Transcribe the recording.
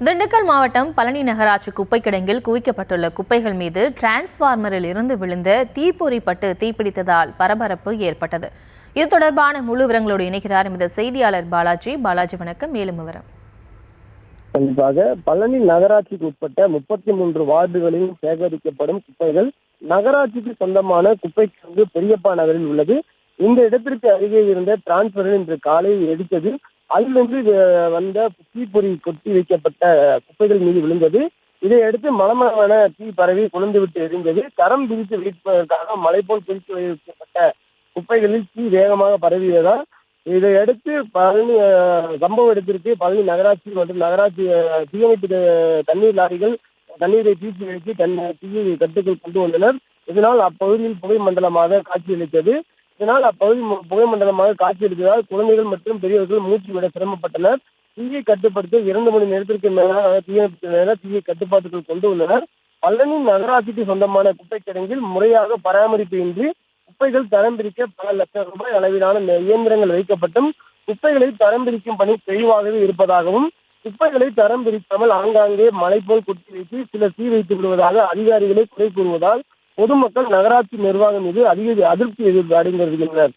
திண்டுக்கல் மாவட்டம் பழனி நகராட்சி குப்பை கிடங்கில் குவிக்கப்பட்டுள்ள குப்பைகள் மீது டிரான்ஸ்பார்மரில் இருந்து விழுந்த தீப்பொறிப்பட்டு தீப்பிடித்ததால் பரபரப்பு ஏற்பட்டது. இது தொடர்பான முழு விவரங்களோடு இணைக்கிறார் எமது செய்தியாளர் பாலாஜி. வணக்கம். மேலும் விவரம். கண்டிப்பாக பழனி நகராட்சிக்கு உட்பட்ட 33 வார்டுகளில் சேகரிக்கப்படும் குப்பைகள் நகராட்சிக்கு சொந்தமான குப்பை கிடங்கு பெரியப்பா நகரில் உள்ளது. இந்த இடத்திற்கு அருகே இருந்த டிரான்ஸ்பரில் இன்று காலை வெடித்தது. அதிலிருந்து வந்த தீப்பொறி கொட்டி வைக்கப்பட்ட குப்பைகள் மீது விழுந்தது. இதையடுத்து மலமளவான தீ பரவி கொழுந்துவிட்டு எரிந்தது. தரம் பிரித்து வைப்பதற்காக மலை போல் பிரித்து வைக்கப்பட்ட குப்பைகளில் தீ வேகமாக பரவியதால் இதையடுத்து பழனி சம்பவ இடத்திற்கு பழனி நகராட்சி மற்றும் நகராட்சி தீயணைப்பு தண்ணீர் லாரிகள் தண்ணீரை தீர்த்து வைத்து தீயை கட்டுக்குள் கொண்டு வந்தனர். இதனால் அப்பகுதியில் புகை மண்டலமாக காட்சியளித்தது. இதனால் அப்பகுதி புகை மண்டலமாக காட்சியளித்ததால் குழந்தைகள் மற்றும் பெரியவர்கள் மூச்சு விட சிரமப்பட்டனர். தீயை கட்டுப்படுத்த 2 மணி நேரத்திற்கு மேலாக தீயணைப்பினர் தீயை கட்டுப்பாட்டுக்குள் கொண்டு வந்தனர். பழனி நகராட்சிக்கு சொந்தமான குப்பை கிடங்கில் முறையாக பராமரிப்பு இன்றி குப்பைகள் தரம் பிரிக்க பல லட்சம் ரூபாய் அளவிலான இயந்திரங்கள் வைக்கப்பட்டும் குப்பைகளை தரம் பிரிக்கும் பணி தெளிவாகவே இருப்பதாகவும் குப்பைகளை தரம் பிரிக்காமல் ஆங்காங்கே மலை போல் கொட்டி வைத்து சிலர் தீ வைத்து விடுவதாக அதிகாரிகளை குறை கூறுவதால் பொதுமக்கள் நகராட்சி நிர்வாகம் மீது அதிக அதிருப்தி அடைந்து வருகின்றனர்.